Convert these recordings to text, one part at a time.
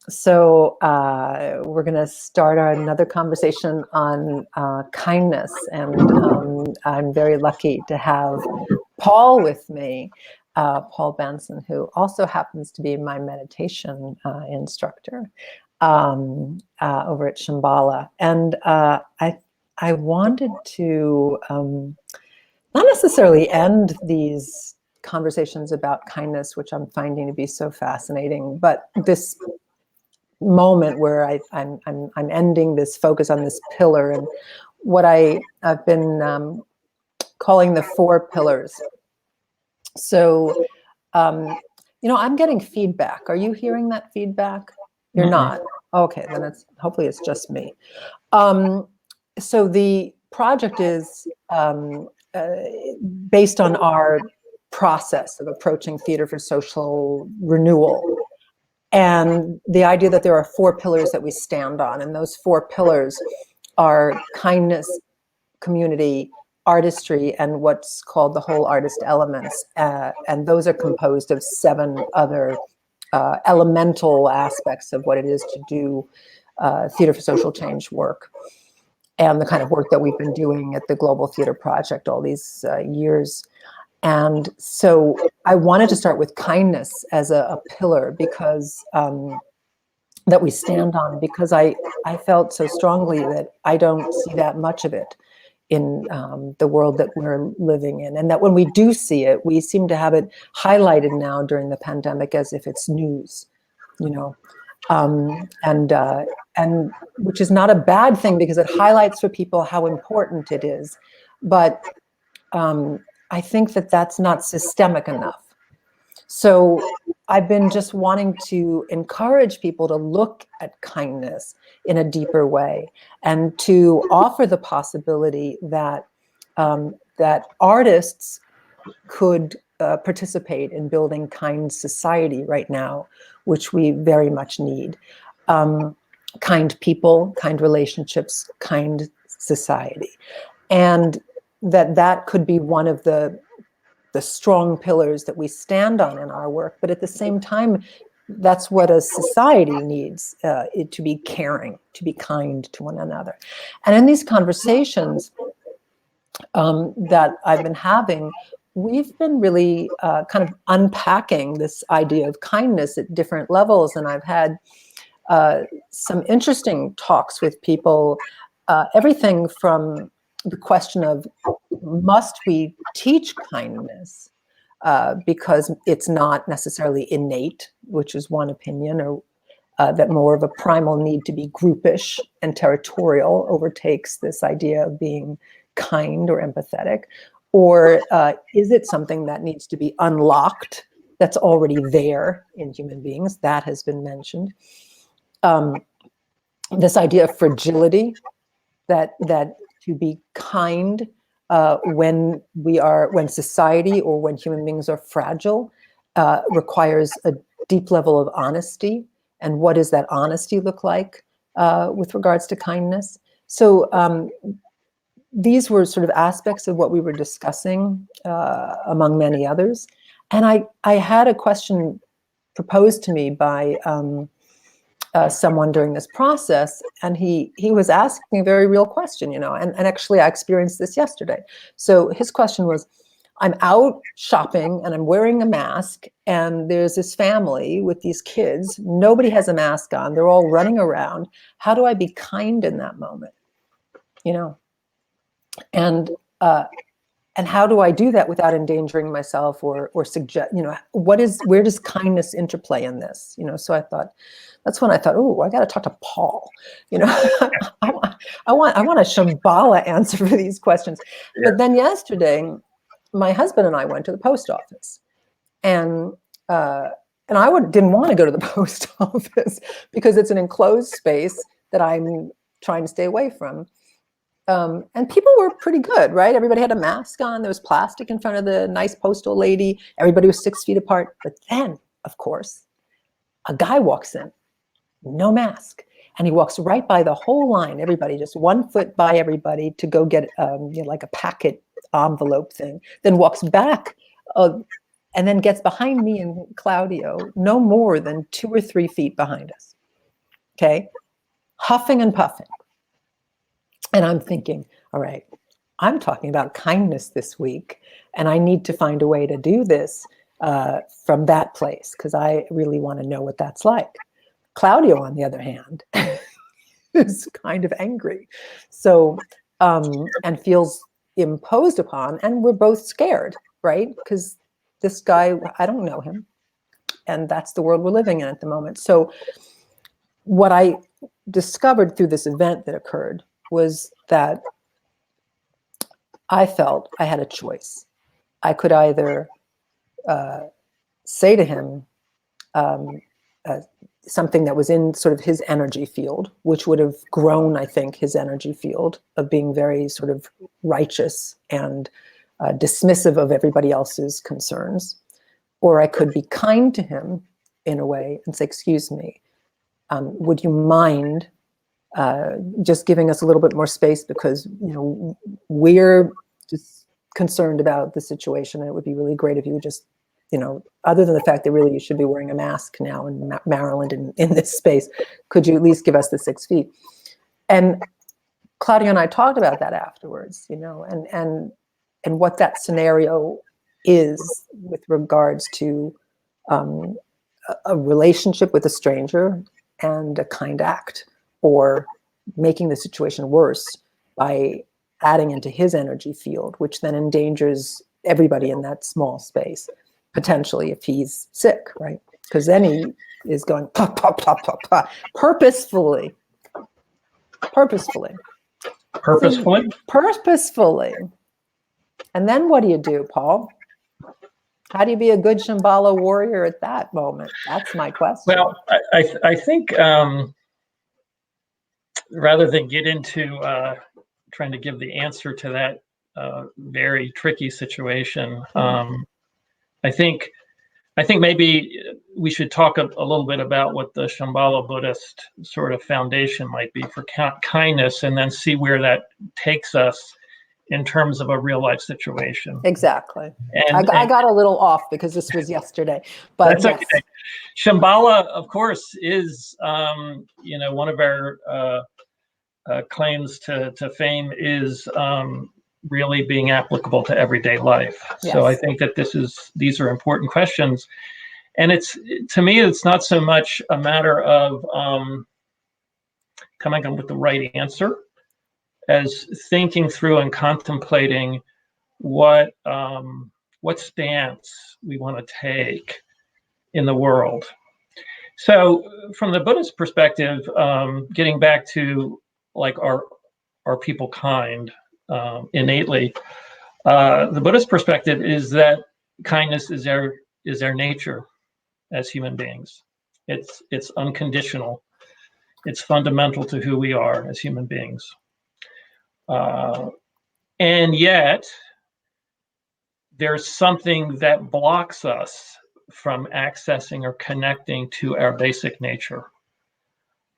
So we're going to start another conversation on kindness, and I'm very lucky to have Paul with me, Paul Benson, who also happens to be my meditation instructor over at Shambhala. And I wanted to not necessarily end these conversations about kindness, which I'm finding to be so fascinating, but this moment where I'm ending this focus on this pillar and what I've been calling the 4 pillars. So, I'm getting feedback. Are you hearing that feedback? You're not. Okay, then hopefully it's just me. So the project is based on our process of approaching theater for social renewal. And the idea that there are 4 pillars that we stand on, and those 4 pillars are kindness, community, artistry, and what's called the whole artist elements. And those are composed of 7 other elemental aspects of what it is to do theater for social change work, and the kind of work that we've been doing at the Global Theater Project all these years. And so I wanted to start with kindness as a pillar, because that we stand on, because I felt so strongly that I don't see that much of it in the world that we're living in. And that when we do see it, we seem to have it highlighted now during the pandemic as if it's news, and which is not a bad thing, because it highlights for people how important it is. But I think that that's not systemic enough. So I've been just wanting to encourage people to look at kindness in a deeper way, and to offer the possibility that that artists could participate in building kind society right now, which we very much need. Kind people, kind relationships, kind society. And that could be one of the strong pillars that we stand on in our work. But at the same time, that's what a society needs, to be caring, to be kind to one another. And in these conversations that I've been having, we've been really kind of unpacking this idea of kindness at different levels. And I've had some interesting talks with people, everything from the question of, must we teach kindness because it's not necessarily innate, which is one opinion, or that more of a primal need to be groupish and territorial overtakes this idea of being kind or empathetic? Or is it something that needs to be unlocked, that's already there in human beings? That has been mentioned. This idea of fragility, that to be kind when society or when human beings are fragile requires a deep level of honesty. And what does that honesty look like with regards to kindness? So these were sort of aspects of what we were discussing, among many others. And I had a question proposed to me by someone during this process, and he was asking a very real question, and actually I experienced this yesterday. So his question was, I'm out shopping and I'm wearing a mask, and there's this family with these kids. Nobody has a mask on. They're all running around. How do I be kind in that moment? And how do I do that without endangering myself or suggest, where does kindness interplay in this? So that's when I thought, oh, I got to talk to Paul. I want a Shambhala answer for these questions. Yeah. But then yesterday, my husband and I went to the post office, and I didn't want to go to the post office because it's an enclosed space that I'm trying to stay away from. And people were pretty good, right? Everybody had a mask on. There was plastic in front of the nice postal lady. Everybody was 6 feet apart. But then, of course, a guy walks in, no mask. And he walks right by the whole line, everybody, just 1 foot by everybody to go get like a packet envelope thing, then walks back and then gets behind me and Claudio, no more than 2 or 3 feet behind us. Okay, huffing and puffing. And I'm thinking, all right, I'm talking about kindness this week, and I need to find a way to do this from that place, because I really want to know what that's like. Claudio, on the other hand, is kind of angry, so and feels imposed upon, and we're both scared, right? Because this guy, I don't know him, and that's the world we're living in at the moment. So what I discovered through this event that occurred was that I felt I had a choice. I could either say to him something that was in sort of his energy field, which would have grown, I think, his energy field of being very sort of righteous and dismissive of everybody else's concerns. Or I could be kind to him in a way and say, excuse me, would you mind just giving us a little bit more space, because we're just concerned about the situation, and it would be really great if you would just, other than the fact that really you should be wearing a mask now in Maryland in this space, could you at least give us the 6 feet? And Claudia and I talked about that afterwards, and what that scenario is with regards to a relationship with a stranger and a kind act, or making the situation worse by adding into his energy field, which then endangers everybody in that small space, potentially, if he's sick, right? Because then he is going pop, pop, pop, pop, pop, purposefully. Purposefully? And then what do you do, Paul? How do you be a good Shambhala warrior at that moment? That's my question. Well, I think rather than get into trying to give the answer to that very tricky situation, I think maybe we should talk a little bit about what the Shambhala Buddhist sort of foundation might be for kindness, and then see where that takes us in terms of a real life situation. Exactly. And I got a little off because this was yesterday, but that's yes. Okay. Shambhala, of course, is one of our claims to fame is really being applicable to everyday life. Yes. So I think that these are important questions, and to me it's not so much a matter of coming up with the right answer as thinking through and contemplating what stance we want to take in the world. So from the Buddhist perspective, getting back to like are people kind innately, the Buddhist perspective is that kindness is our nature as human beings. It's unconditional. It's fundamental to who we are as human beings. And yet there's something that blocks us from accessing or connecting to our basic nature.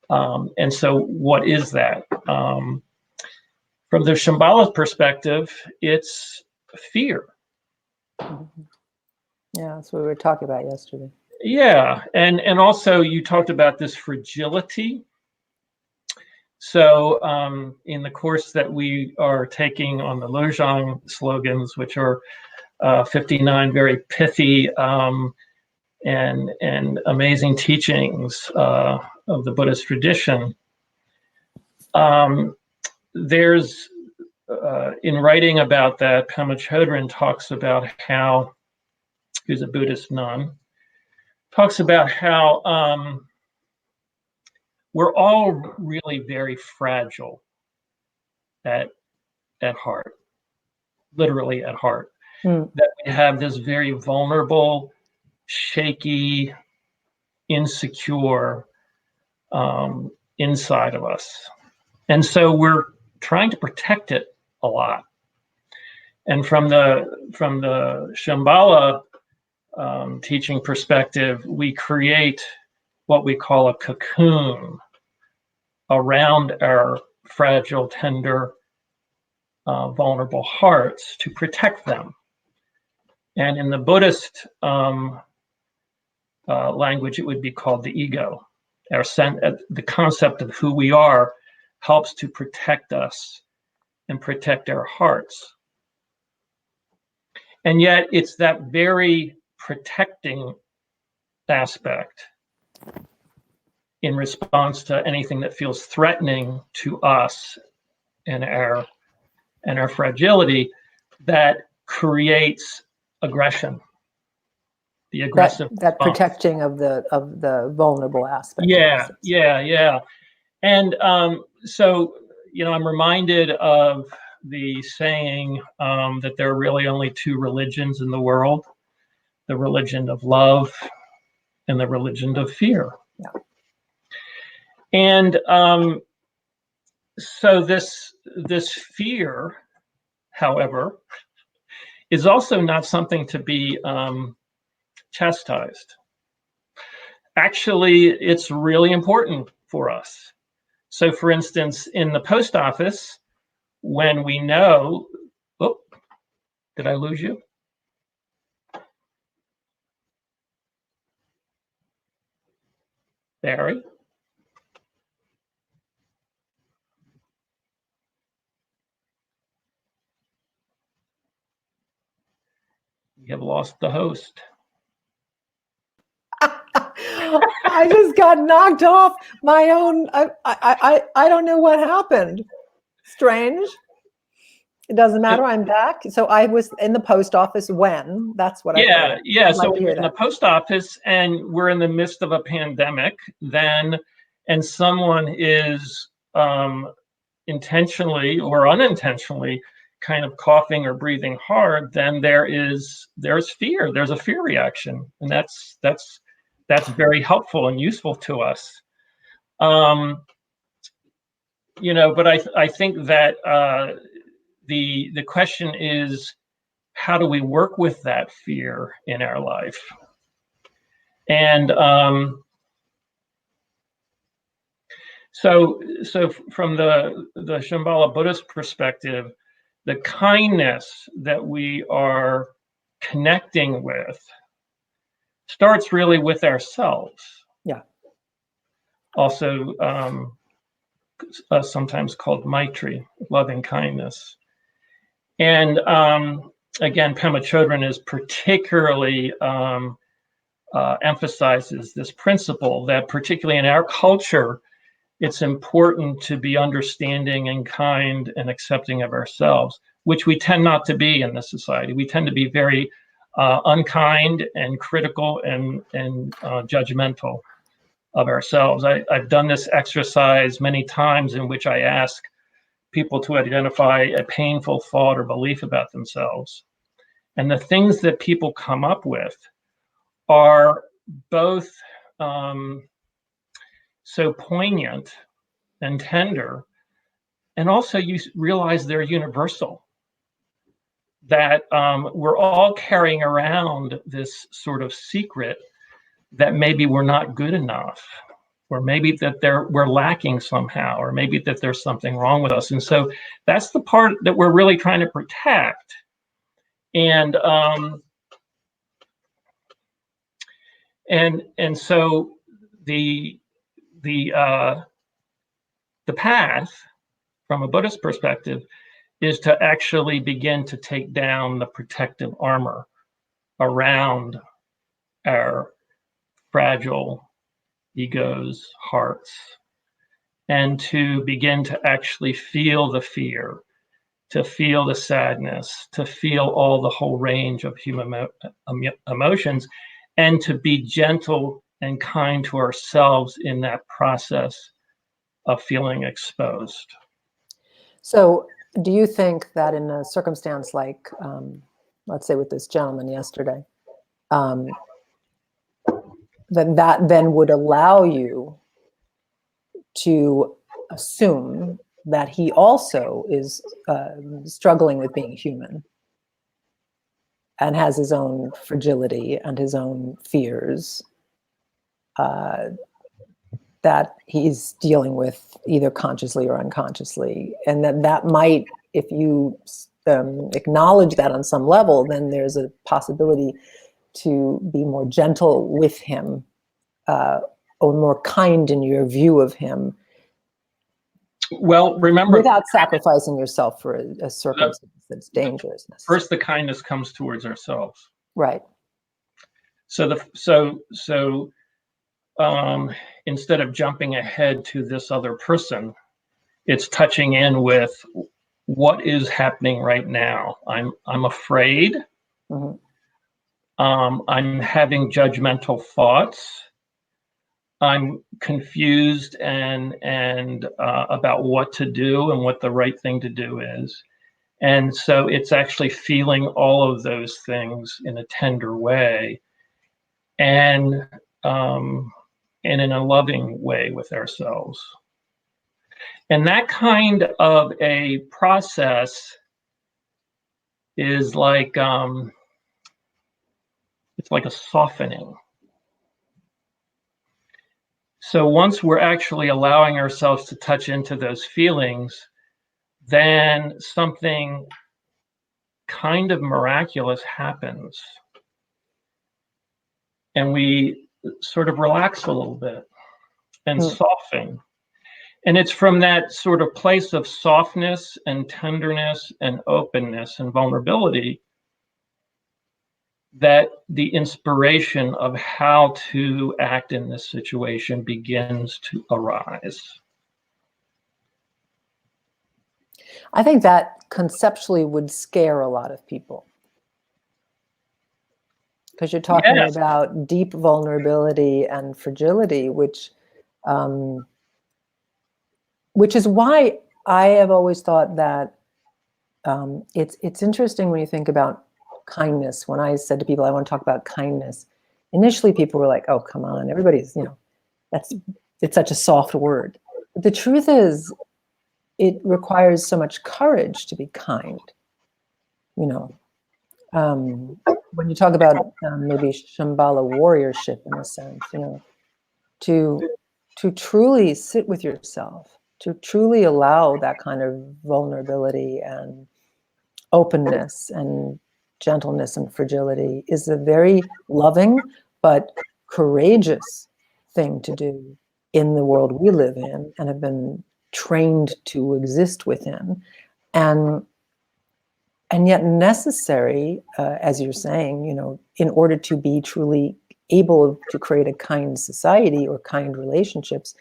And so what is that? From the Shambhala perspective, it's fear. Yeah, that's what we were talking about yesterday. Yeah, and also you talked about this fragility. So in the course that we are taking on the Lojong slogans, which are 59 very pithy and amazing teachings of the Buddhist tradition, there's in writing about that, Pema Chodron talks about how, who's a Buddhist nun, talks about how we're all really very fragile at heart, literally at heart. That we have this very vulnerable, shaky, insecure inside of us. And so we're trying to protect it a lot. And from the Shambhala teaching perspective, we create what we call a cocoon around our fragile, tender, vulnerable hearts to protect them. And in the Buddhist language, it would be called the ego. The concept of who we are helps to protect us and protect our hearts. And yet it's that very protecting aspect in response to anything that feels threatening to us and our fragility that creates aggression. The aggressive that protecting of the vulnerable aspect. Yeah. And so, I'm reminded of the saying that there are really only two religions in the world: the religion of love and the religion of fear. Yeah. And so this fear, however, is also not something to be chastised. Actually, it's really important for us. So, for instance, in the post office, when we know, oh, did I lose you? Barry? We have lost the host. I just got knocked off my own. I don't know what happened. Strange. It doesn't matter. I'm back. So I was in the post office when. That's what I heard. Yeah. So we're in the post office, and we're in the midst of a pandemic. Then, and someone is intentionally or unintentionally kind of coughing or breathing hard. Then there's fear. There's a fear reaction, and that's very helpful and useful to us. But I think that the question is, how do we work with that fear in our life? And so from the Shambhala Buddhist perspective, the kindness that we are connecting with starts really with ourselves. Yeah. Also, sometimes called Maitri, loving kindness. And again, Pema Chodron is particularly emphasizes this principle that, particularly in our culture, it's important to be understanding and kind and accepting of ourselves, which we tend not to be in this society. We tend to be very unkind and critical and judgmental of ourselves. I've done this exercise many times in which I ask people to identify a painful thought or belief about themselves. And the things that people come up with are both so poignant and tender, and also you realize they're universal, that we're all carrying around this sort of secret that maybe we're not good enough, or maybe that we're lacking somehow, or maybe that there's something wrong with us. And so that's the part that we're really trying to protect. And so the path from a Buddhist perspective is to actually begin to take down the protective armor around our fragile egos, hearts, and to begin to actually feel the fear, to feel the sadness, to feel all the whole range of human emotions, and to be gentle and kind to ourselves in that process of feeling exposed. So do you think that in a circumstance like, let's say with this gentleman yesterday, that then would allow you to assume that he also is struggling with being human and has his own fragility and his own fears that he's dealing with either consciously or unconsciously, and that might, if you acknowledge that on some level, then there's a possibility to be more gentle with him, or more kind in your view of him. Well, remember, without sacrificing yourself for a circumstance that's dangerous. First, the kindness comes towards ourselves. Right. So instead of jumping ahead to this other person, it's touching in with what is happening right now. I'm afraid. Mm-hmm. I'm having judgmental thoughts. I'm confused and about what to do and what the right thing to do is. And so it's actually feeling all of those things in a tender way, and in a loving way with ourselves. And that kind of a process is like, it's like a softening. So once we're actually allowing ourselves to touch into those feelings, then something kind of miraculous happens. And we sort of relax a little bit and soften. And it's from that sort of place of softness and tenderness and openness and vulnerability that the inspiration of how to act in this situation begins to arise. I think that conceptually would scare a lot of people, because you're talking about deep vulnerability and fragility, which is why I have always thought that it's interesting when you think about kindness. When I said to people, I want to talk about kindness, initially people were like, oh, come on, everybody's, it's such a soft word. But the truth is, it requires so much courage to be kind. When you talk about maybe Shambhala warriorship, in a sense, to truly sit with yourself, to truly allow that kind of vulnerability and openness and gentleness and fragility is a very loving but courageous thing to do in the world we live in and have been trained to exist within, and yet necessary, as you're saying, in order to be truly able to create a kind society or kind relationships.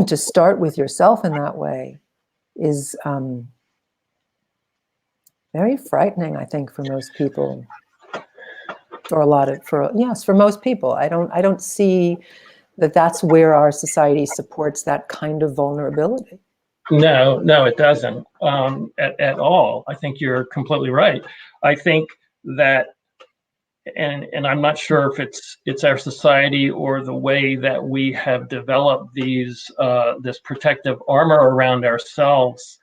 To start with yourself in that way is very frightening, I think, for most people, for most people. I don't see that that's where our society supports that kind of vulnerability. No, it doesn't at all. I think you're completely right. I think that, and I'm not sure if it's our society or the way that we have developed this protective armor around ourselves,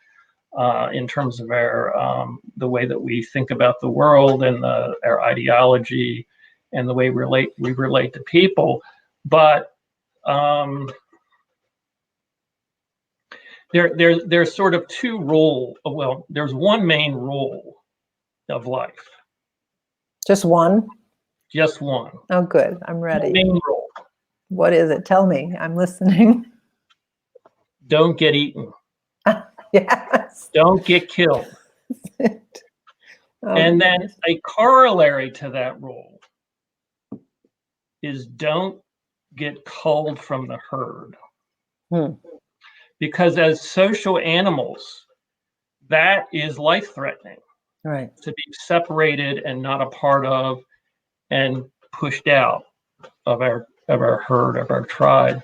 in terms of our the way that we think about the world and our ideology and the way we relate to people, but there's sort of two rules. Well, there's one main rule of life. Just one? Just one. Oh, good. I'm ready. Main rule. What is it? Tell me. I'm listening. Don't get eaten. Yes. Don't get killed. And then a corollary to that rule is don't get culled from the herd. Because as social animals, that is life-threatening. Right. To be separated and not a part of and pushed out of our herd, of our tribe.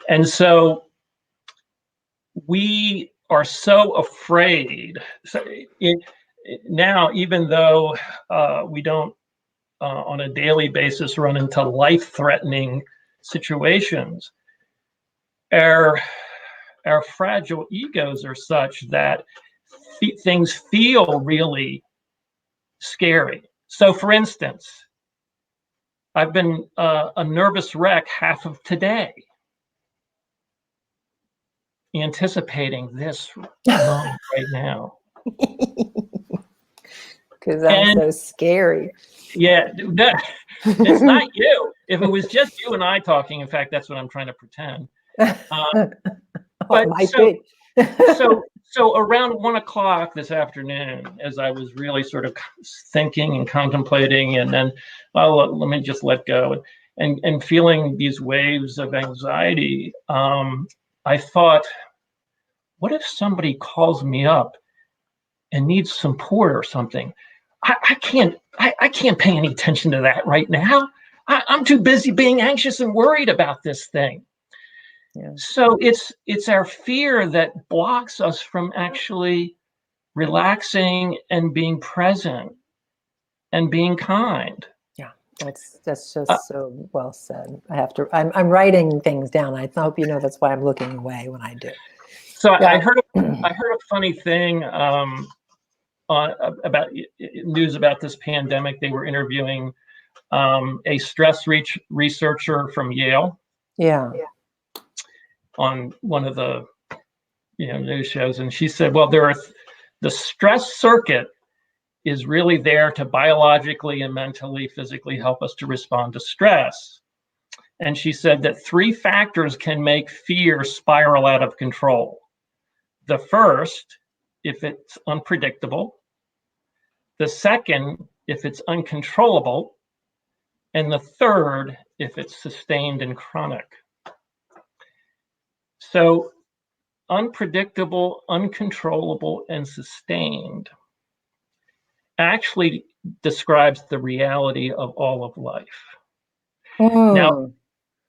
And so we are so afraid. So now, even though we don't on a daily basis run into life-threatening situations, our fragile egos are such that things feel really scary. So, for instance, I've been a nervous wreck half of today, anticipating this moment right now. because I'm And so scary. yeah, it's not you. If it was just you and I talking, in fact, that's what I'm trying to pretend. Oh, But it might be. so around 1 o'clock this afternoon, as I was really sort of thinking and contemplating, and then, well, let me just let go, and feeling these waves of anxiety, I thought, what if somebody calls me up and needs support or something? I can't pay any attention to that right now. I'm too busy being anxious and worried about this thing. Yeah. So it's our fear that blocks us from actually relaxing and being present and being kind. Yeah, that's just Uh, so well said. I'm writing things down. I hope you know that's why I'm looking away when I do. so I Yeah. heard a funny thing about news about this pandemic. They were interviewing a stress researcher from Yale Yeah. on one of the news shows, and she said, well, the stress circuit is really there to biologically and mentally, physically help us to respond to stress. And she said that 3 factors can make fear spiral out of control. The first, if it's unpredictable. The second, if it's uncontrollable. And the third, if it's sustained and chronic. So unpredictable, uncontrollable, and sustained actually describes the reality of all of life. Now, Mm.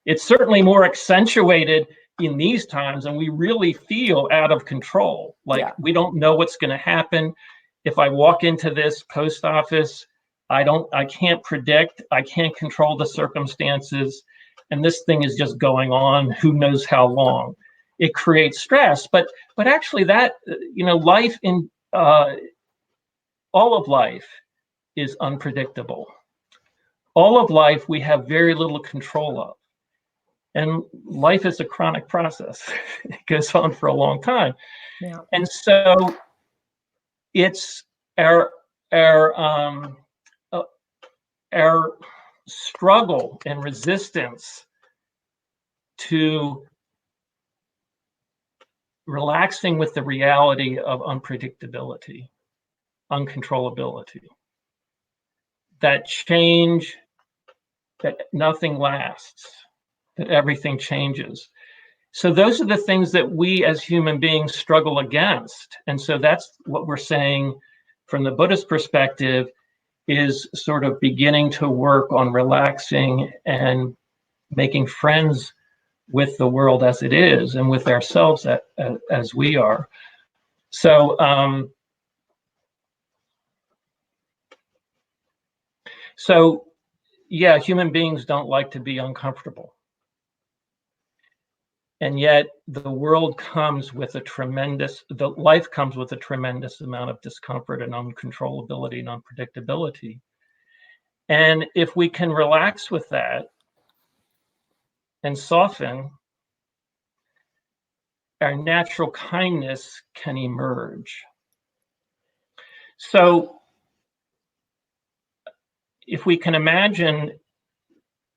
it's certainly more accentuated in these times, and we really feel out of control. Like we don't know what's going to happen. If I walk into this post office, I can't predict, I can't control the circumstances, and this thing is just going on, who knows how long. It creates stress, but actually that, life in all of life is unpredictable. All of life we have very little control of. And life is a chronic process. It goes on for a long time. Yeah. And so it's our struggle and resistance to relaxing with the reality of unpredictability, uncontrollability, that change, that nothing lasts, that everything changes. So those are the things that we as human beings struggle against. And so that's what we're saying from the Buddhist perspective, is sort of beginning to work on relaxing and making friends with the world as it is and with ourselves as we are. So yeah, human beings don't like to be uncomfortable. And yet the world comes with life comes with a tremendous amount of discomfort and uncontrollability and unpredictability. And if we can relax with that and soften, our natural kindness can emerge. So if we can imagine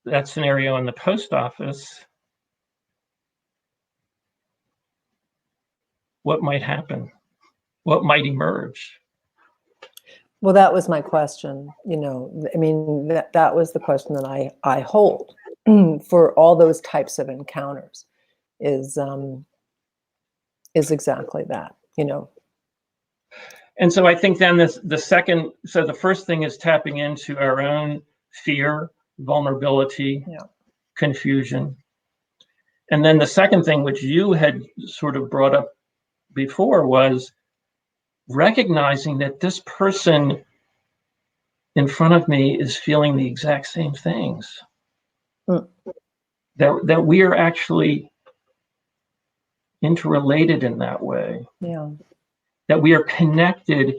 that scenario in the post office, what might happen? What might emerge? Well, that was my question. I mean, that was the question that I hold for all those types of encounters is exactly that, And so I think then the first thing is tapping into our own fear, vulnerability, confusion. And then the second thing, which you had sort of brought up before, was recognizing that this person in front of me is feeling the exact same things. That we are actually interrelated in that way. Yeah. That we are connected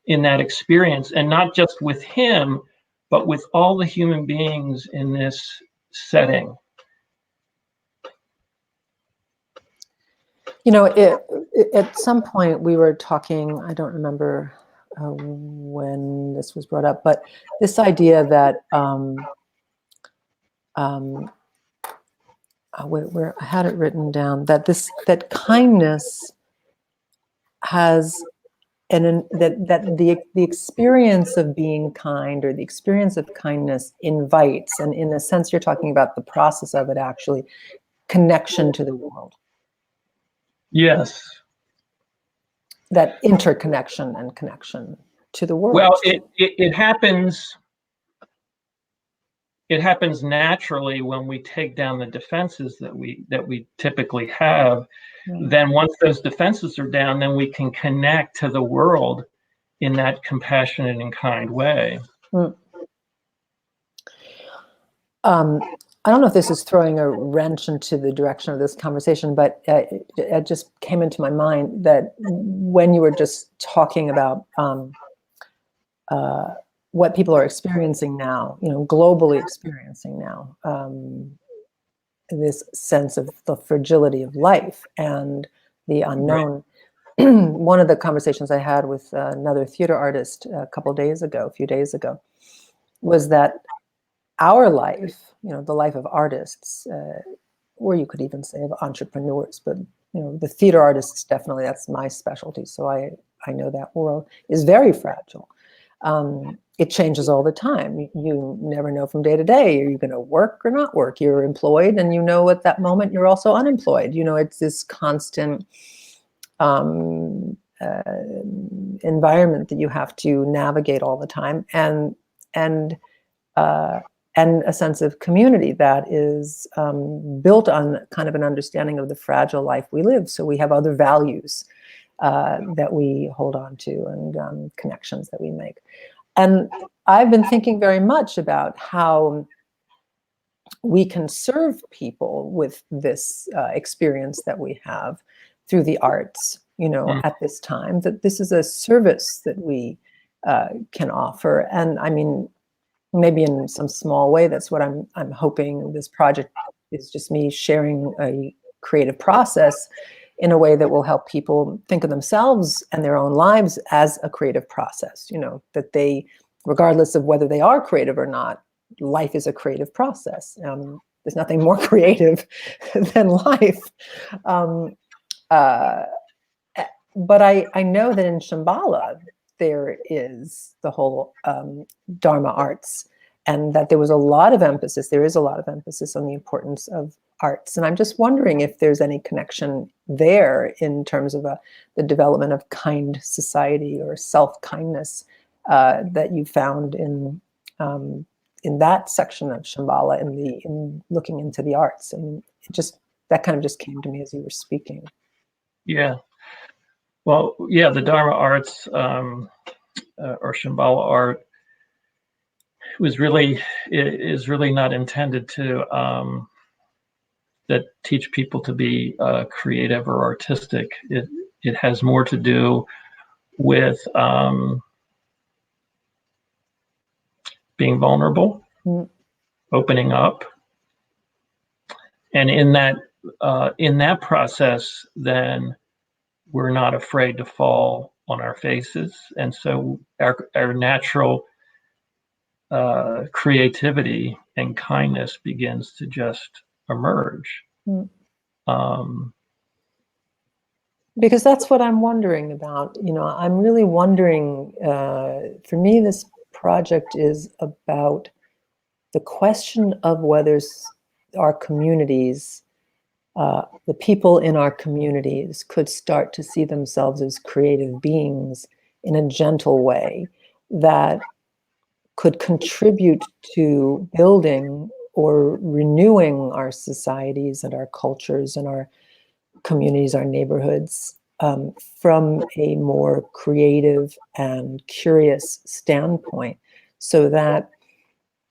in that experience, and not just with him, but with all the human beings in this setting. At some point we were talking, I don't remember when this was brought up, but this idea that where I had it written down, that kindness has that the experience of being kind, or the experience of kindness, invites, and in a sense you're talking about the process of it, actually, connection to the world. Yes. That interconnection and connection to the world. Well, it happens. It happens naturally when we take down the defenses that we typically have. Then once those defenses are down, then we can connect to the world in that compassionate and kind way. I don't know if this is throwing a wrench into the direction of this conversation, but it just came into my mind that when you were just talking about what people are experiencing now, globally experiencing now, this sense of the fragility of life and the unknown. Right. One of the conversations I had with another theater artist a few days ago, was that our life, the life of artists, or you could even say of entrepreneurs, but the theater artists, definitely, that's my specialty, so I know that world is very fragile. It changes all the time. You never know from day to day, are you going to work or not work? You're employed, and at that moment you're also unemployed. It's this constant environment that you have to navigate all the time, and a sense of community that is built on kind of an understanding of the fragile life we live. So we have other values that we hold on to, and connections that we make. And I've been thinking very much about how we can serve people with this experience that we have through the arts, at this time, that this is a service that we can offer. And I mean, maybe in some small way, that's what I'm hoping. This project is just me sharing a creative process in a way that will help people think of themselves and their own lives as a creative process, that they, regardless of whether they are creative or not, life is a creative process. There's nothing more creative than life. But I know that in Shambhala, there is the whole Dharma arts, and that there is a lot of emphasis on the importance of arts. And I'm just wondering if there's any connection there in terms of the development of kind society or self-kindness that you found in that section of Shambhala, in looking into the arts. And that kind of just came to me as you were speaking. Yeah. Well, yeah, the Dharma arts or Shambhala art is really not intended to that teach people to be creative or artistic. It has more to do with being vulnerable, opening up, and in that process, then we're not afraid to fall on our faces, and so our natural creativity and kindness begins to just emerge. Because that's what I'm wondering about. I'm really wondering, for me, this project is about the question of whether our communities, the people in our communities, could start to see themselves as creative beings in a gentle way that could contribute to building or renewing our societies and our cultures and our communities, our neighborhoods, from a more creative and curious standpoint, so that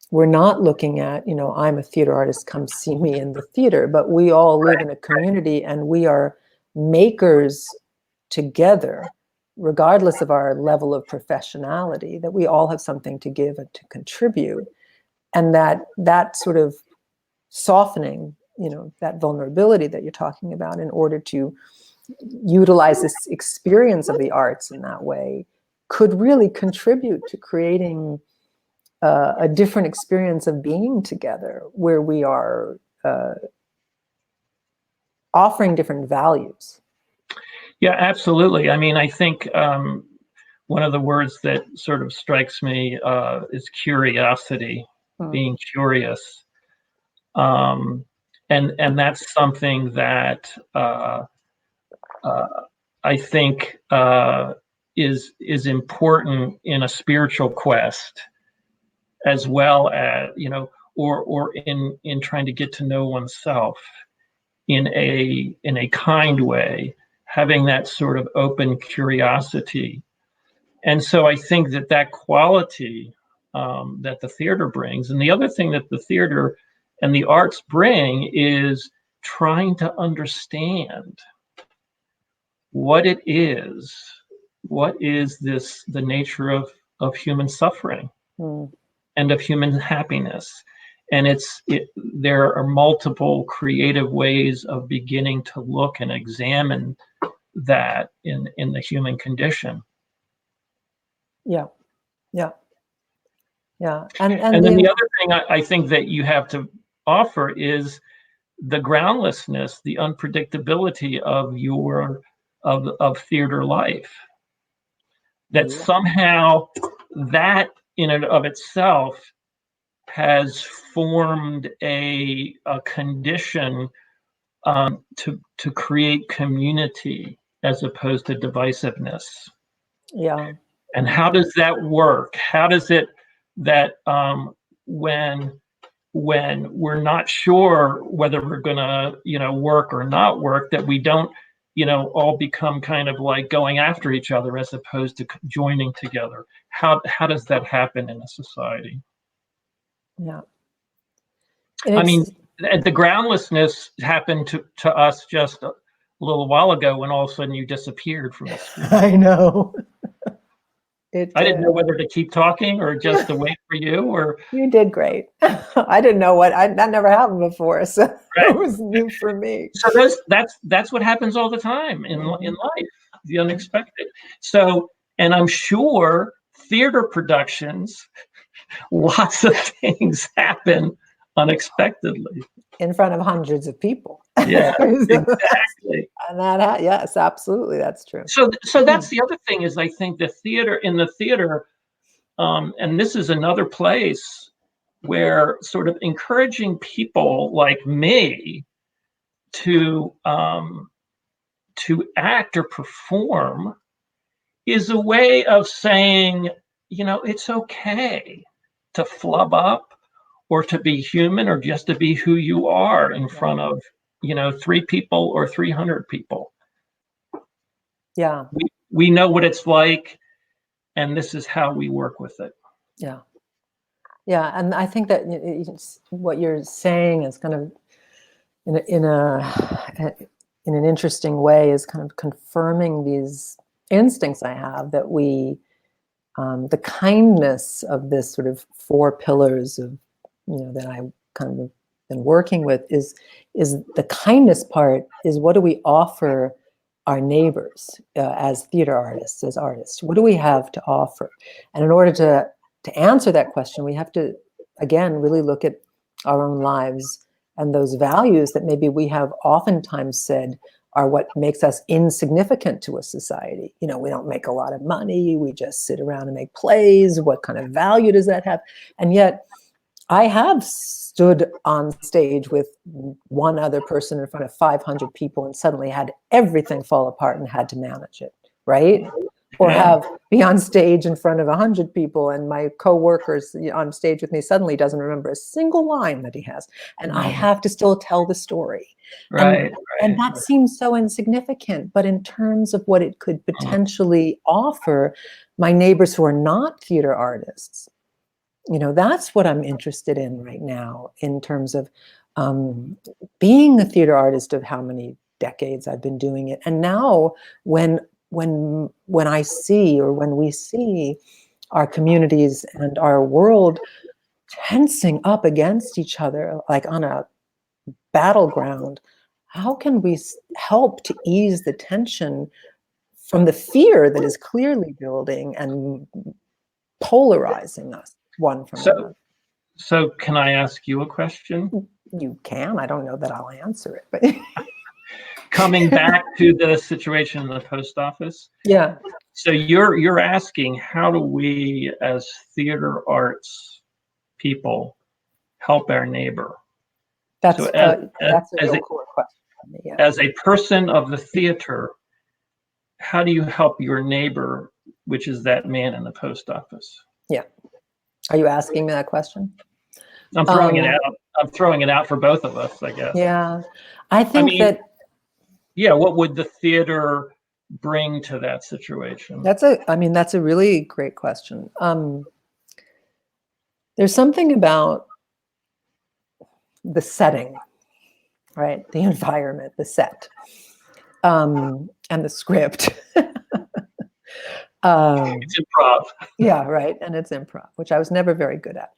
we're not looking at, I'm a theater artist, come see me in the theater, but we all live in a community and we are makers together, regardless of our level of professionality, that we all have something to give and to contribute. And that sort of softening, that vulnerability that you're talking about, in order to utilize this experience of the arts in that way, could really contribute to creating a different experience of being together, where we are offering different values. Yeah, absolutely. I mean, I think one of the words that sort of strikes me is curiosity, being curious. And that's something that I think is important in a spiritual quest, as well as, or in trying to get to know oneself in a kind way, having that sort of open curiosity. And so I think that quality that the theater brings, and the other thing that the theater and the arts bring, is trying to understand what it is, what is the nature of human suffering and of human happiness. And there are multiple creative ways of beginning to look and examine that in the human condition. Yeah. And then the other thing I think that you have to offer is the groundlessness, the unpredictability of theater life. That somehow that in and of itself has formed a condition to create community as opposed to divisiveness. Yeah. And how does that work? How does it that when we're not sure whether we're gonna work or not work, that we don't all become kind of like going after each other as opposed to joining together? How does that happen in a society? Yeah. I mean, the groundlessness happened to us just a little while ago, when all of a sudden you disappeared from the screen. I know. I didn't know whether to keep talking or just to wait for you. Or you did great. I didn't know that never happened before, so it was new for me. So that's what happens all the time in life, the unexpected. So, and I'm sure theater productions, lots of things happen unexpectedly in front of hundreds of people. Yeah, exactly. And yes, absolutely, that's true. So that's the other thing, is I think the theater, and this is another place where sort of encouraging people like me to act or perform is a way of saying, it's okay to flub up, or to be human, or just to be who you are in front of 3 people or 300 people. Yeah. We know what it's like, and this is how we work with it. Yeah, and I think that what you're saying is kind of in an interesting way is kind of confirming these instincts I have, that the kindness of this sort of 4 pillars of that I kind of been working with is the kindness part is, what do we offer our neighbors as theater artists, as artists? What do we have to offer? And in order to answer that question, we have to, again, really look at our own lives and those values that maybe we have oftentimes said are what makes us insignificant to a society. We don't make a lot of money, we just sit around and make plays. What kind of value does that have? And yet I have stood on stage with one other person in front of 500 people and suddenly had everything fall apart and had to manage it, right? Or be on stage in front of 100 people and my co-workers on stage with me suddenly doesn't remember a single line that he has. And I have to still tell the story. Right. And that seems so insignificant, but in terms of what it could potentially offer my neighbors who are not theater artists, that's what I'm interested in right now, in terms of being a theater artist of how many decades I've been doing it. And now when I see, or when we see our communities and our world tensing up against each other, like on a battleground, how can we help to ease the tension from the fear that is clearly building and polarizing us one from another. So can I ask you a question? You can. I don't know that I'll answer it, but coming back to the situation in the post office. Yeah. So you're asking, how do we as theater arts people help our neighbor? That's So a real core question. Yeah. As a person of the theater, how do you help your neighbor, which is that man in the post office? Yeah. Are you asking me that question? I'm throwing it out. I'm throwing it out for both of us, I guess. Yeah. I think that. Yeah. What would the theater bring to that situation? That's a really great question. There's something about the setting, right? The environment, the set, and the script. It's improv. Yeah, right. And it's improv, which I was never very good at.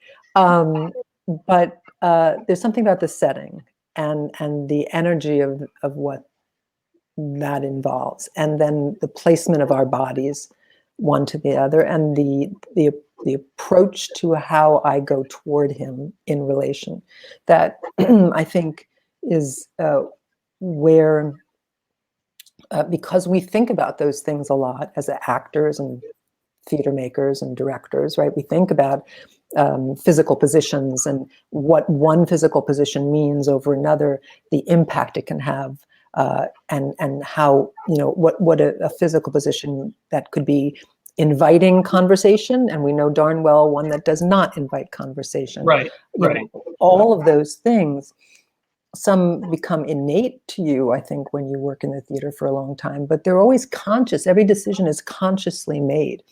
But there's something about the setting and the energy of what that involves, and then the placement of our bodies one to the other, and the approach to how I go toward him in relation, that I think is where, because we think about those things a lot as actors and theater makers and directors, right? We think about physical positions and what one physical position means over another, the impact it can have, and how, what a physical position that could be inviting conversation, and we know darn well one that does not invite conversation. Right. All of those things, some become innate to you, I think, when you work in the theater for a long time, but they're always conscious. Every decision is consciously made.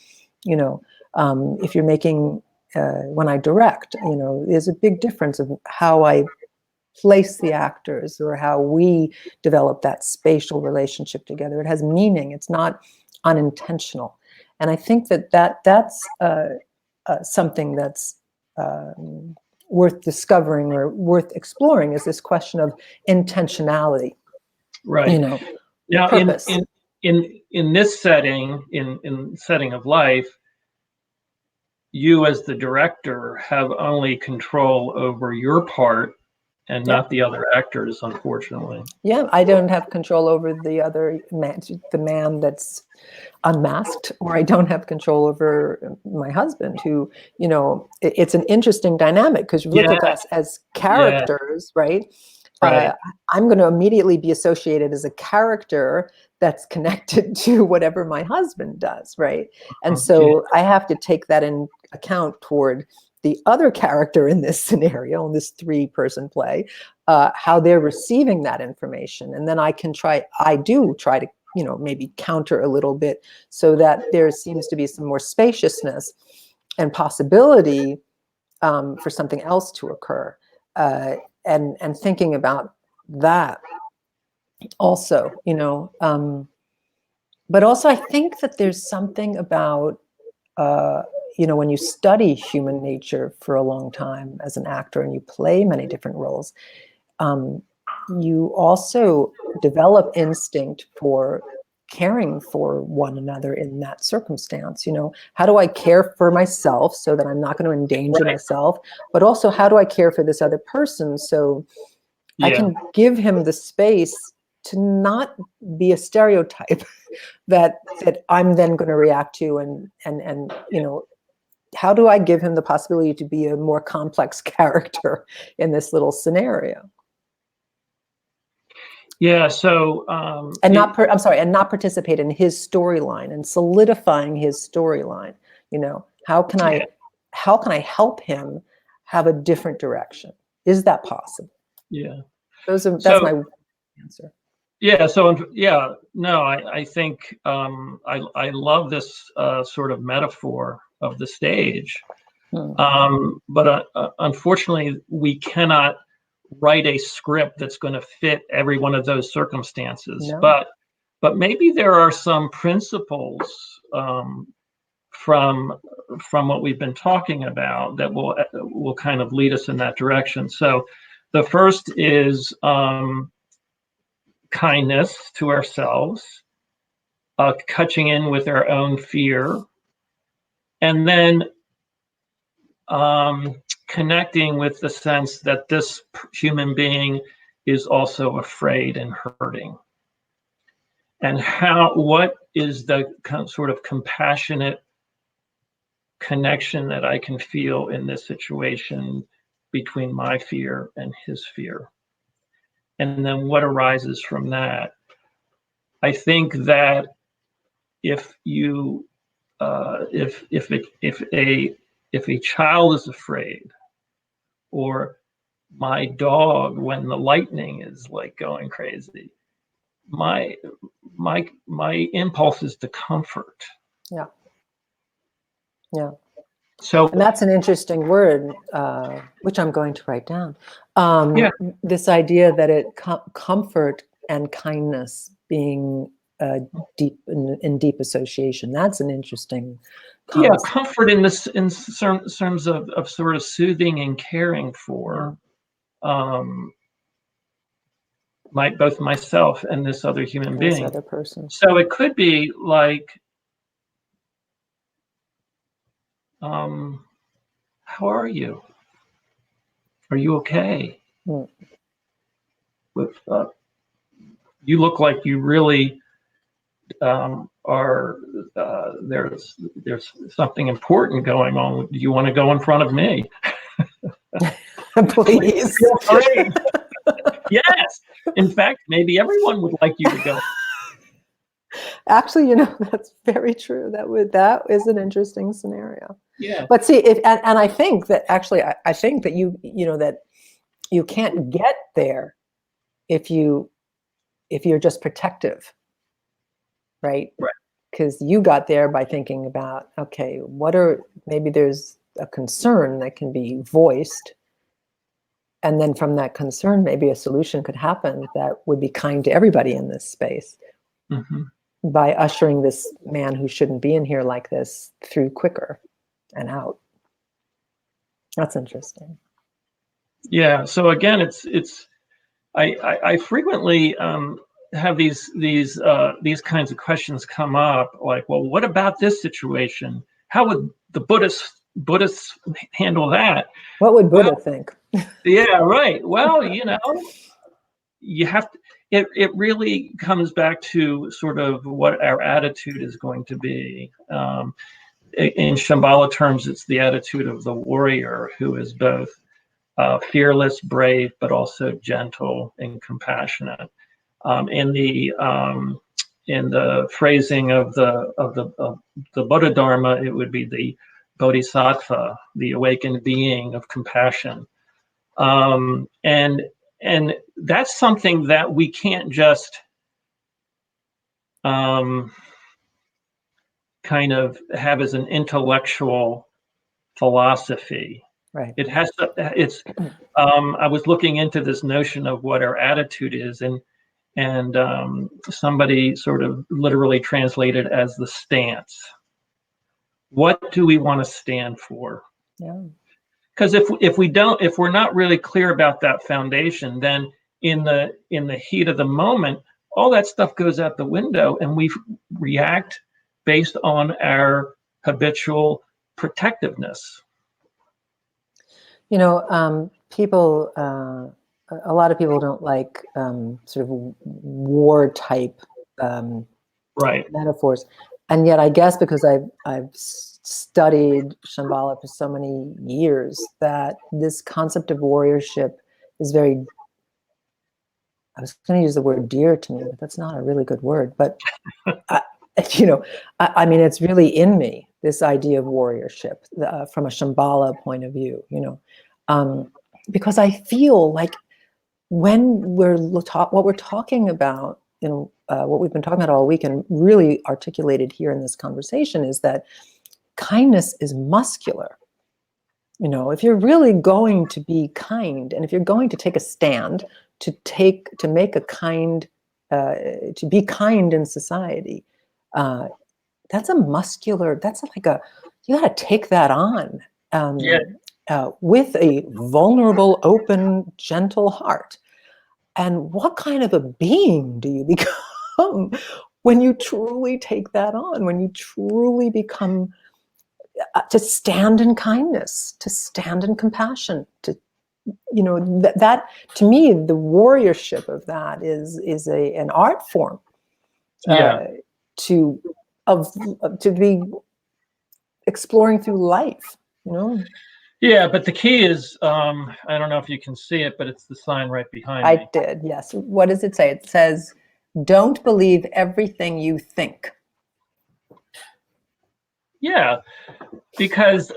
If you're making, when I direct, there's a big difference of how I place the actors or how we develop that spatial relationship together. It has meaning. It's not unintentional. And I think that's something that's worth discovering or worth exploring, is this question of intentionality. Right. Now, purpose. in this setting, in setting of life, you as the director have only control over your part and not the other actors, unfortunately. Yeah, I don't have control over the other man, the man that's unmasked, or I don't have control over my husband, who, it's an interesting dynamic, because you look at us as characters, right? I'm going to immediately be associated as a character that's connected to whatever my husband does, right? And so I have to take that in account toward the other character in this scenario, in this 3-person play, how they're receiving that information. And then I do try to, maybe counter a little bit, so that there seems to be some more spaciousness and possibility for something else to occur. And thinking about that also, but also I think that there's something about, when you study human nature for a long time as an actor and you play many different roles, you also develop instinct for caring for one another in that circumstance. How do I care for myself so that I'm not going to endanger myself, but also how do I care for this other person so I can give him the space to not be a stereotype that I'm then going to react to, and how do I give him the possibility to be a more complex character in this little scenario? Yeah. So, and not participate in his storyline and solidifying his storyline. How can I help him have a different direction? Is that possible? Yeah. That's my answer. Yeah. So, no, I think I love this sort of metaphor of the stage. But unfortunately, we cannot write a script that's going to fit every one of those circumstances. No. But maybe there are some principles from what we've been talking about that will kind of lead us in that direction. So the first is kindness to ourselves, catching in with our own fear, and then connecting with the sense that this human being is also afraid and hurting. And what is the sort of compassionate connection that I can feel in this situation between my fear and his fear? And then what arises from that? I think that if you if a child is afraid, or my dog when the lightning is like going crazy, my impulse is to comfort. Yeah. Yeah. So, and that's an interesting word, which I'm going to write down. yeah, This idea that comfort and kindness being deep in deep association. That's an interesting concept. Yeah, comfort in terms of sort of soothing and caring for both myself and this other human being. This other person. So it could be like, how are you? Are you okay? Mm. With you look like you really are. There's something important going on. Do you want to go in front of me? Please. Feel free. Yes. In fact, maybe everyone would like you to go. Actually, you know, that's very true. That is an interesting scenario. Yeah. But see, and I think that actually, I think that you know that you can't get there if you're just protective, right? Right. Because you got there by thinking about, okay, maybe there's a concern that can be voiced, and then from that concern, maybe a solution could happen that would be kind to everybody in this space. Mm-hmm. By ushering this man who shouldn't be in here like this through quicker and out. That's interesting. Yeah. So again, I frequently have these kinds of questions come up, like, well, what about this situation? How would the Buddhists handle that? What would Buddha think? Yeah, right. Well, you know, you have to. It really comes back to sort of what our attitude is going to be. In Shambhala terms, it's the attitude of the warrior, who is both fearless, brave, but also gentle and compassionate. In the phrasing of the Buddha Dharma, it would be the Bodhisattva, the awakened being of compassion. And that's something that we can't just kind of have as an intellectual philosophy. Right. It has to. It's. I was looking into this notion of what our attitude is, and somebody sort of literally translated as the stance. What do we want to stand for? Yeah. Because if we're not really clear about that foundation, then in the heat of the moment, all that stuff goes out the window, and we react based on our habitual protectiveness. You know, people, a lot of people don't like sort of war type Right. metaphors. And yet I guess because I've studied Shambhala for so many years, that this concept of warriorship is very, I was going to use the word dear to me, but that's not a really good word. But, you know, I mean, it's really in me, this idea of warriorship from a Shambhala point of view, you know, because I feel like when what we're talking about, you know, what we've been talking about all week and really articulated here in this conversation is that kindness is muscular. You know, if you're really going to be kind, and if you're going to take a stand to make a kind, to be kind in society, that's like you got to take that on with a vulnerable, open, gentle heart. And what kind of a being do you become when you truly take that on, when you truly become to stand in kindness, to stand in compassion, to that to me, the warriorship of that is an art form to be exploring through life, Yeah, but the key is, I don't know if you can see it, but it's the sign right behind me. I did, yes. What does it say? It says, "Don't believe everything you think." Yeah, because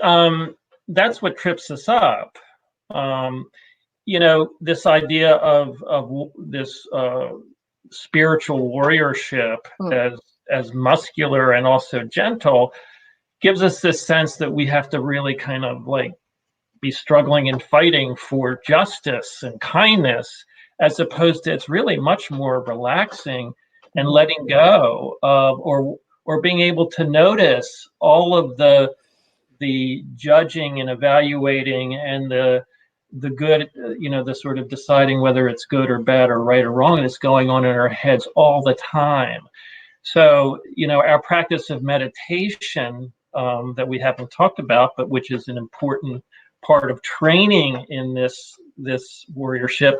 that's what trips us up. This idea of this spiritual warriorship as muscular and also gentle gives us this sense that we have to really kind of like be struggling and fighting for justice and kindness, as opposed to it's really much more relaxing and letting go of, or being able to notice all of the judging and evaluating and the good, the sort of deciding whether it's good or bad or right or wrong that's going on in our heads all the time. So, our practice of meditation that we haven't talked about, but which is an important part of training in this warriorship,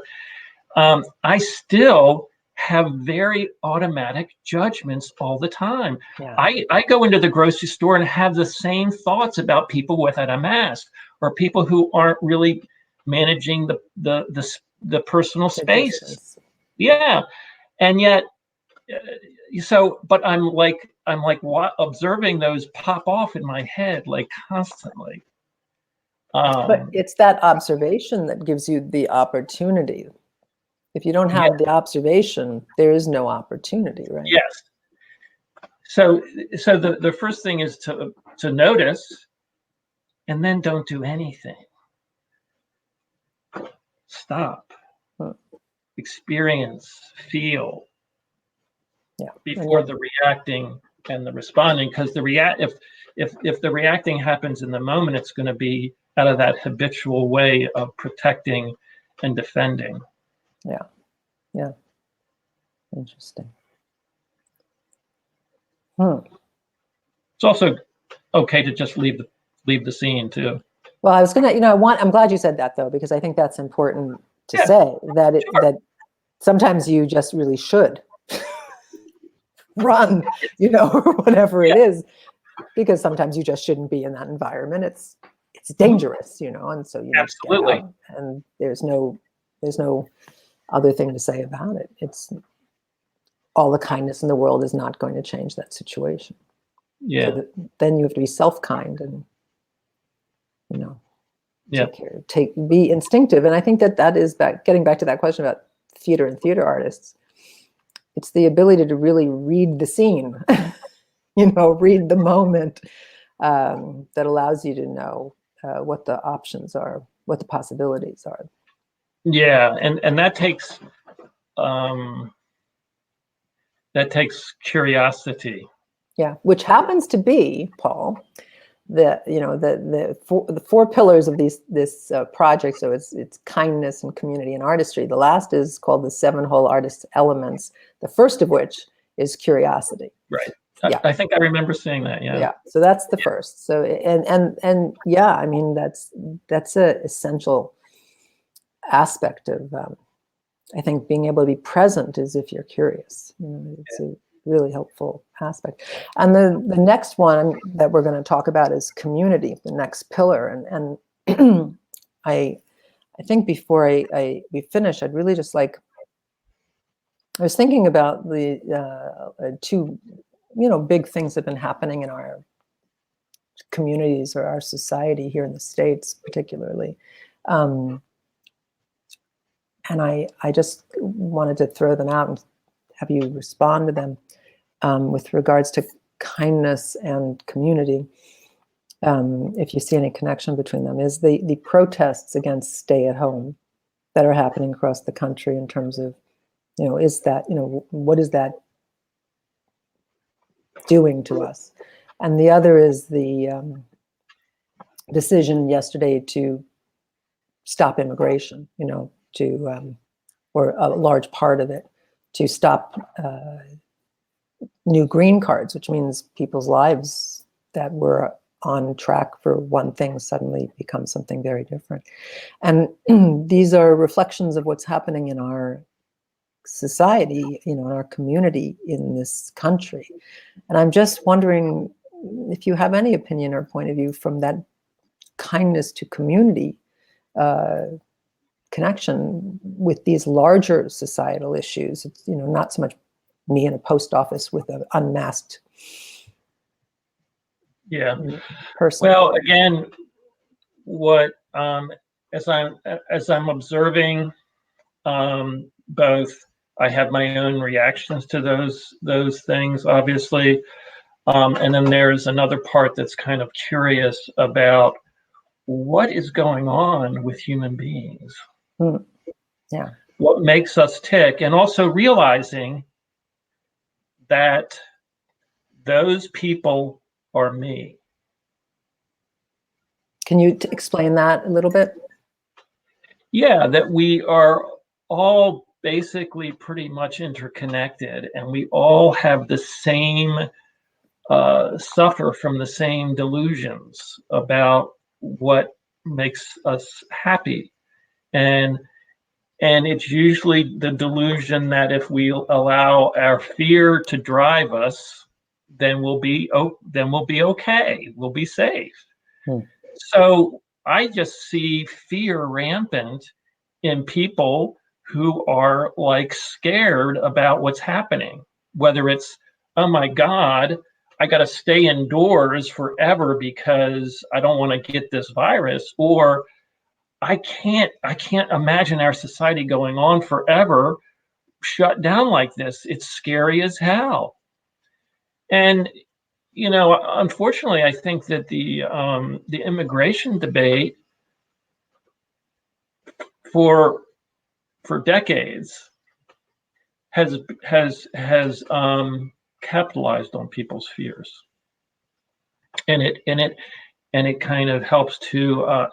I still have very automatic judgments all the time. Yeah. I go into the grocery store and have the same thoughts about people without a mask, or people who aren't really managing the personal space. Distance. Yeah, and yet, but I'm like observing those pop off in my head like constantly. But it's that observation that gives you the opportunity. If you don't have the observation, there is no opportunity, right? Yes. So the first thing is to notice, and then don't do anything. Stop. Experience, feel. Yeah. Before the reacting and the responding, because if the reacting happens in the moment, it's going to be out of that habitual way of protecting and defending. Yeah. Interesting. It's also okay to just leave the scene too. Well, I was gonna, I'm glad you said that though, because I think that's important to say that that sometimes you just really should run, or whatever it is, because sometimes you just shouldn't be in that environment. It's dangerous, and so you need to get out, and there's no other thing to say about it. It's all the kindness in the world is not going to change that situation. Yeah. So then you have to be self-kind and, take care, be instinctive. And I think that is getting back to that question about theater and theater artists. It's the ability to really read the scene, read the moment, that allows you to know what the options are, what the possibilities are. Yeah, and that takes curiosity. Yeah, which happens to be, Paul, the four pillars of this project. So it's kindness and community and artistry. The last is called the 7 whole artist elements. The first of which is curiosity. Right. Yeah. I think I remember seeing that. Yeah. Yeah. So that's the first. So and yeah, I mean that's a essential aspect of I think being able to be present is if you're curious. It's a really helpful aspect. And the next one that we're going to talk about is community, the next pillar. And I think before we finish, I'd really just I was thinking about the two, big things that have been happening in our communities or our society here in the States, particularly. And I just wanted to throw them out and have you respond to them with regards to kindness and community. If you see any connection between them, is the protests against stay at home that are happening across the country in terms of, is that, what is that doing to us? And the other is the decision yesterday to stop immigration, or a large part of it, to stop new green cards, which means people's lives that were on track for one thing suddenly become something very different. And these are reflections of what's happening in our society, in our community, in this country. And I'm just wondering if you have any opinion or point of view from that kindness to community connection with these larger societal issues. It's, not so much me in a post office with an unmasked person. Well, again, what as I'm observing, both I have my own reactions to those things, obviously, and then there's another part that's kind of curious about what is going on with human beings. Yeah. What makes us tick, and also realizing that those people are me. Can you explain that a little bit? Yeah, that we are all basically pretty much interconnected, and we all have the same suffer from the same delusions about what makes us happy, and it's usually the delusion that if we allow our fear to drive us, then we'll be okay, we'll be safe. So I just see fear rampant in people who are like scared about what's happening, whether it's, oh my God, I got to stay indoors forever because I don't want to get this virus, or I can't imagine our society going on forever shut down like this. It's scary as hell. And unfortunately, I think that the immigration debate for decades has capitalized on people's fears, and it kind of helps to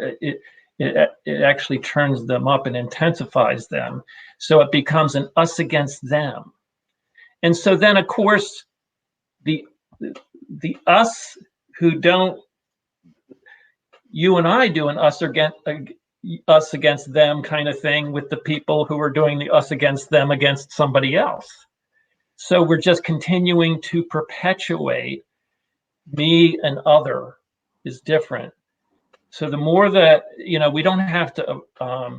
it actually turns them up and intensifies them, so it becomes an us against them. And so then, of course, the us who don't, you and I do an us against them kind of thing with the people who are doing the us against them against somebody else. So we're just continuing to perpetuate me and other is different. So the more that, we don't have to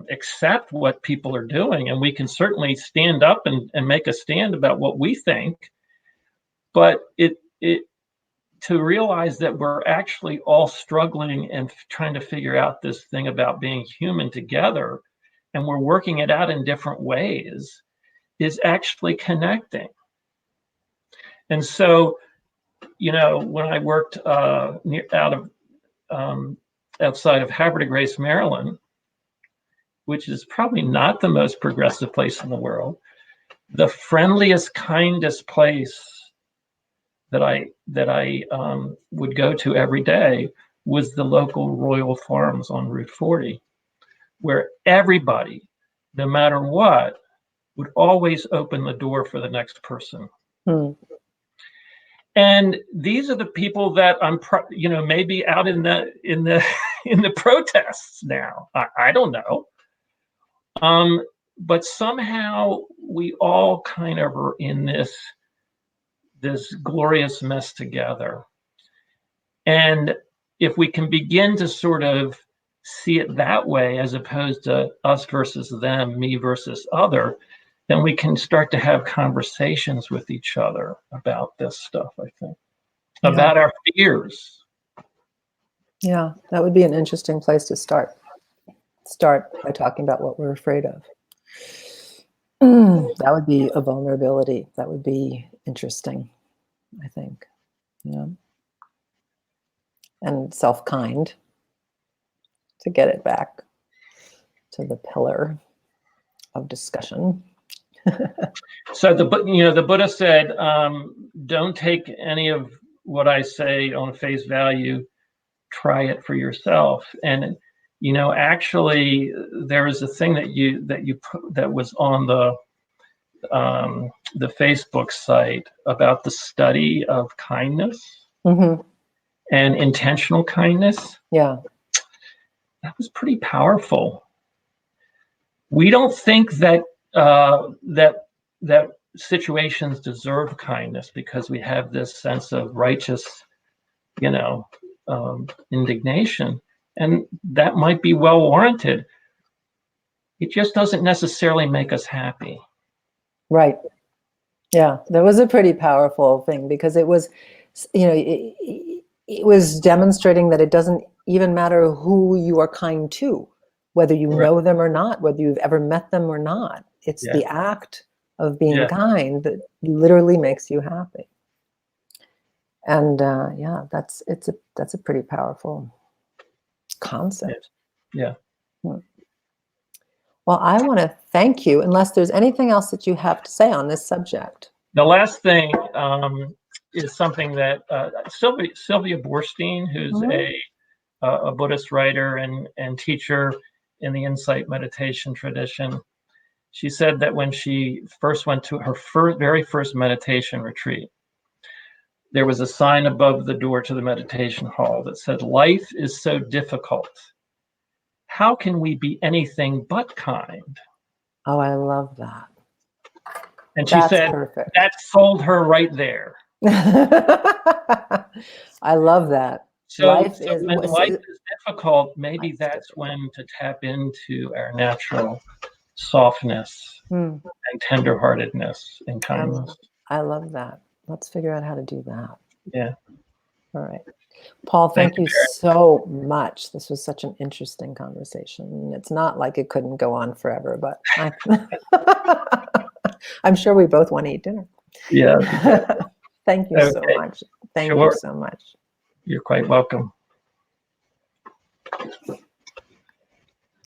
accept what people are doing, and we can certainly stand up and make a stand about what we think, but it to realize that we're actually all struggling and trying to figure out this thing about being human together, and we're working it out in different ways, is actually connecting. And so, when I worked outside of Havre de Grace, Maryland, which is probably not the most progressive place in the world, the friendliest, kindest place that I would go to every day was the local Royal Farms on Route 40, where everybody, no matter what, would always open the door for the next person. And these are the people that I'm, maybe out in the protests now. I don't know. But somehow we all kind of are in this glorious mess together. And if we can begin to sort of see it that way, as opposed to us versus them, me versus other, then we can start to have conversations with each other about this stuff, I think, about our fears. Yeah, that would be an interesting place to start. Start by talking about what we're afraid of. That would be a vulnerability. That would be interesting, I think. Yeah. And SelfKind, to get it back to the pillar of discussion. So the Buddha said, don't take any of what I say on face value. Try it for yourself. And actually, there was a thing that was on the Facebook site about the study of kindness Mm-hmm. and intentional kindness. Yeah. That was pretty powerful. We don't think that that situations deserve kindness because we have this sense of righteous, indignation, and that might be well warranted. It just doesn't necessarily make us happy. Right. Yeah, that was a pretty powerful thing because it was, it was demonstrating that it doesn't even matter who you are kind to, whether you Right. know them or not, whether you've ever met them or not. It's Yeah. the act of being Yeah. kind that literally makes you happy. And yeah, that's a pretty powerful concept. Yeah. Hmm. Well, I want to thank you, unless there's anything else that you have to say on this subject. The last thing is something that Sylvia Boorstein, who's Mhm. a Buddhist writer and teacher in the insight meditation tradition, she said that when she first went to her very first meditation retreat, there was a sign above the door to the meditation hall that said, "Life is so difficult. How can we be anything but kind?" Oh, I love that. And she That's said, perfect. that sold her right there. I love that. So Life is when life is difficult, maybe that's when to tap into our natural softness Hmm. and tenderheartedness and kindness. I love that. Let's figure out how to do that. Yeah. All right. Paul, Thank thank you, you Barry. so much. This was such an interesting conversation. It's not like it couldn't go on forever, but I'm sure we both want to eat dinner. Yeah. Thank you so Okay. much. Thank you Sure. so much. You're quite welcome.